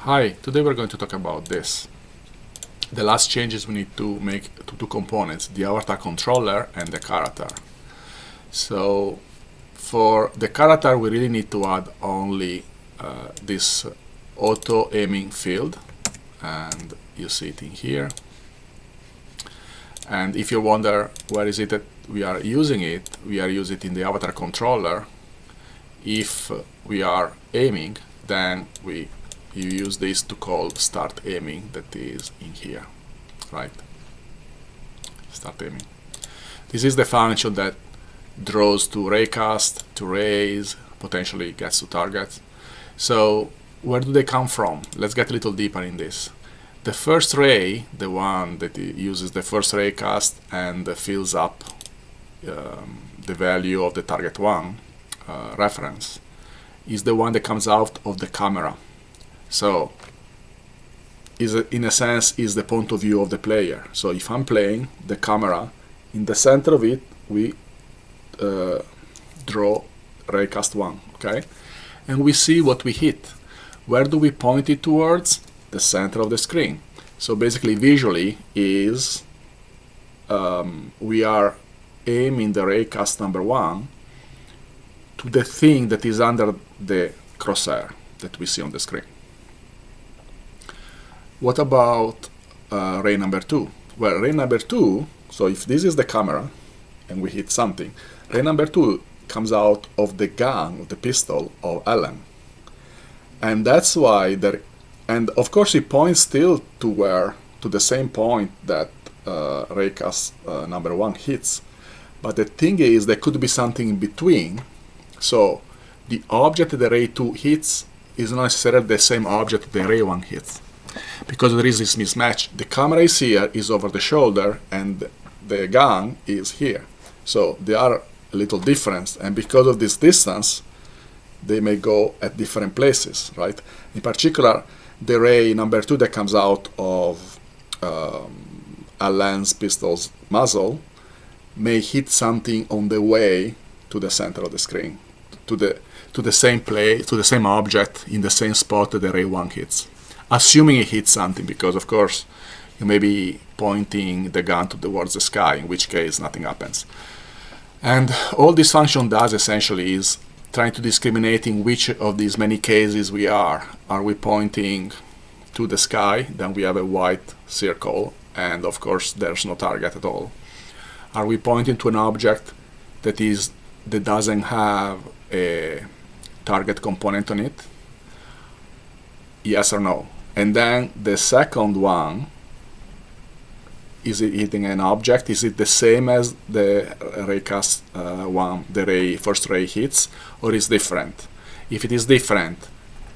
Hi, today we're going to talk about this. The last changes we need to make to two components, the avatar controller and the character. So for the character we really need to add only this auto aiming field, and you see it in here. And if you wonder where is it that we are using it, we are using it in the avatar controller. If we are aiming, then you use this to call start aiming, that is in here, right? Start aiming. This is the function that draws to raycast, to rays, potentially gets to targets. So where do they come from? Let's get a little deeper in this. The first ray, the one that uses the first raycast and fills up the value of the target one reference, is the one that comes out of the camera. So in a sense is the point of view of the player. So if I'm playing the camera, in the center of it we draw raycast 1, okay? And we see what we hit. Where do we point it towards? The center of the screen. So basically visually is we are aiming the raycast number 1 to the thing that is under the crosshair that we see on the screen. What about ray number 2? Well, ray number 2, so if this is the camera and we hit something, ray number 2 comes out of the gun, of the pistol of Ellen. And that's why and of course it points still to the same point that raycast number 1 hits. But the thing is, there could be something in between. So the object that ray 2 hits is not necessarily the same object that ray 1 hits, because there is this mismatch. The camera is here, is over the shoulder, and the gun is here. So they are a little different, and because of this distance, they may go at different places, right? In particular, the ray number 2 that comes out of Alan's pistol's muzzle may hit something on the way to the center of the screen, to the same place, to the same object in the same spot that the ray 1 hits. Assuming it hits something, because of course you may be pointing the gun towards the sky, in which case nothing happens. And all this function does essentially is trying to discriminate in which of these many cases we are. Are we pointing to the sky? Then we have a white circle, and of course there's no target at all. Are we pointing to an object that doesn't have a target component on it? Yes or no? And then the second one, is it hitting an object? Is it the same as the raycast one, the first ray hits, or is different? If it is different,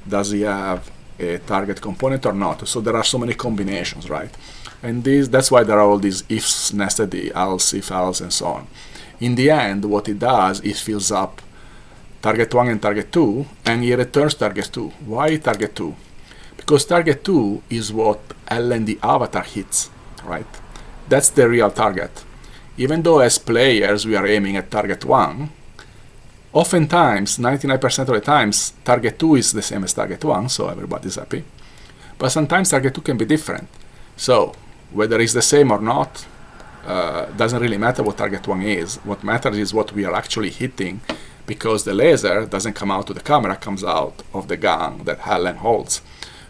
does it have a target component or not? So there are so many combinations, right? And that's why there are all these ifs nested, else, if else, and so on. In the end, what it does is fills up target 1 and target 2, and it returns target 2. Why target 2? Because target 2 is what Ellen the avatar hits, right? That's the real target. Even though as players we are aiming at target 1, oftentimes, 99% of the times, target 2 is the same as target 1, so everybody's happy. But sometimes target 2 can be different. So whether it's the same or not, doesn't really matter what target 1 is. What matters is what we are actually hitting, because the laser doesn't come out to the camera, comes out of the gun that Ellen holds.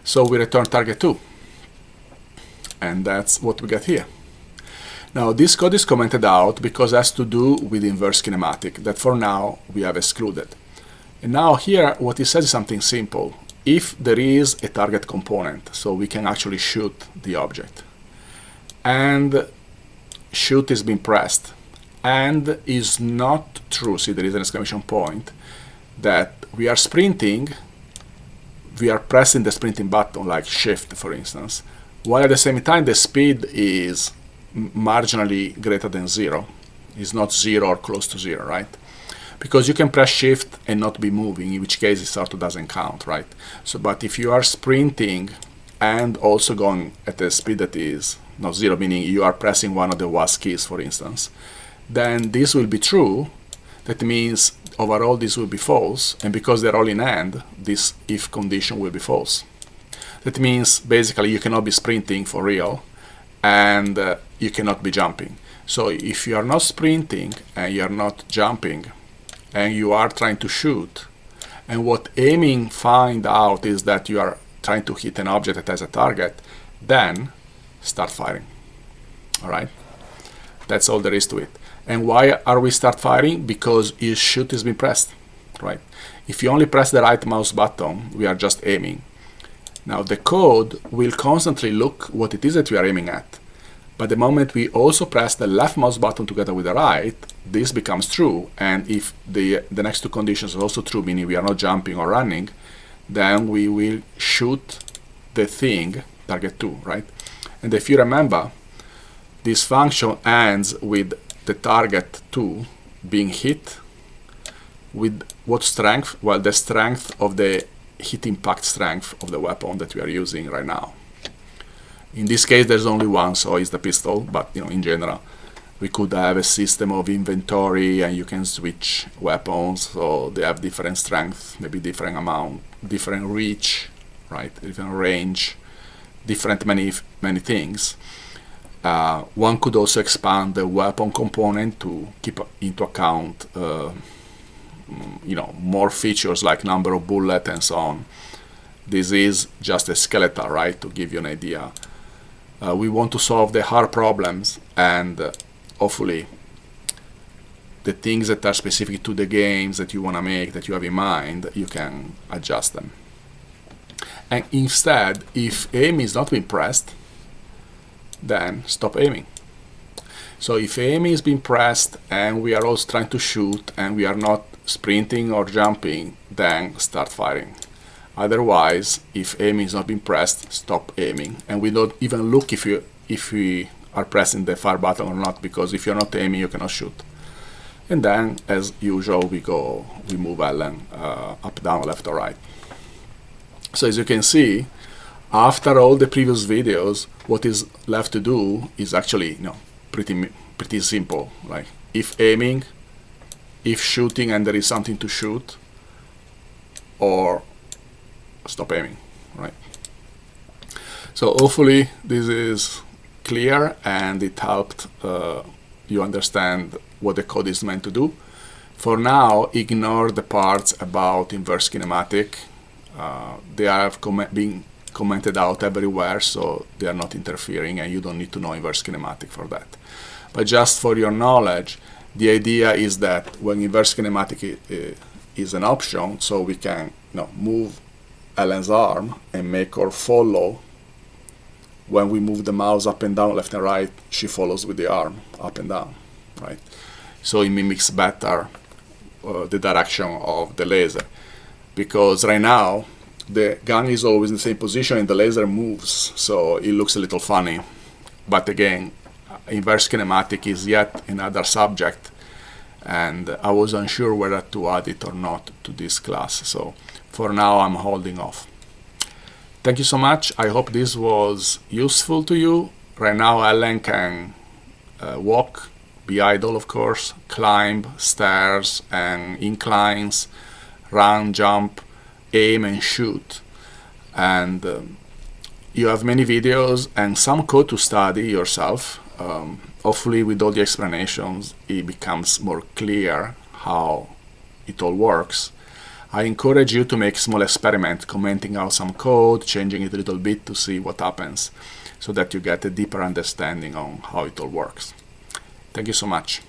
So we return target 2. And that's what we get here. Now this code is commented out because it has to do with inverse kinematic that for now we have excluded. And now here what it says is something simple. If there is a target component, so we can actually shoot the object, and shoot is being pressed, and is not true, see there is an exclamation point, that we are sprinting, we are pressing the sprinting button like shift for instance, while at the same time the speed is marginally greater than 0, is not 0 or close to 0, right? Because you can press shift and not be moving, in which case it sort of doesn't count, right? So, but if you are sprinting and also going at a speed that is not 0, meaning you are pressing one of the WASD keys, for instance, then this will be true. That means overall this will be false, and because they're all in AND, this if condition will be false. That means basically you cannot be sprinting for real, and you cannot be jumping. So if you are not sprinting and you are not jumping and you are trying to shoot, and what aiming find out is that you are trying to hit an object that has a target, then start firing. All right, that's all there is to it. And why are we start firing? Because your shoot has been pressed, right? If you only press the right mouse button, we are just aiming. Now the code will constantly look what it is that we are aiming at. But the moment we also press the left mouse button together with the right, this becomes true. And if the next two conditions are also true, meaning we are not jumping or running, then we will shoot the thing, target 2, right? And if you remember, this function ends with the target 2 being hit with what strength? Well, the strength of the hit impact strength of the weapon that we are using right now. In this case, there's only one, so it's the pistol, but in general, we could have a system of inventory and you can switch weapons, so they have different strength, maybe different amount, different reach, right? Different range, different many things. One could also expand the weapon component to keep into account more features like number of bullets and so on. This is just a skeleton, right, to give you an idea. We want to solve the hard problems, and hopefully the things that are specific to the games that you want to make, that you have in mind, you can adjust them. And instead, if aim is not being pressed, then stop aiming. So if aim is being pressed and we are also trying to shoot and we are not sprinting or jumping, then start firing. Otherwise, if aim is not being pressed, stop aiming. And we don't even look if we are pressing the fire button or not, because if you're not aiming, you cannot shoot. And then, as usual, we move Ellen up, down, left, or right. So as you can see, after all the previous videos, what is left to do is actually pretty simple. Like if aiming, if shooting and there is something to shoot, or stop aiming, right? So hopefully this is clear and it helped you understand what the code is meant to do. For now, ignore the parts about inverse kinematic. They have been commented out everywhere, so they are not interfering and you don't need to know inverse kinematic for that. But just for your knowledge, the idea is that when inverse kinematic is an option, so we can move Ellen's arm and make her follow. When we move the mouse up and down, left and right, she follows with the arm up and down, right? So it mimics better the direction of the laser, because right now the gun is always in the same position and the laser moves, so it looks a little funny. But again, inverse kinematic is yet another subject, and I was unsure whether to add it or not to this class, so for now I'm holding off. Thank you so much. I hope this was useful to you. Right now Ellen can walk, be idle of course, climb stairs and inclines, run, jump, aim and shoot. And you have many videos and some code to study yourself. Hopefully with all the explanations it becomes more clear how it all works. I encourage you to make small experiments, commenting out some code, changing it a little bit to see what happens, so that you get a deeper understanding on how it all works. Thank you so much.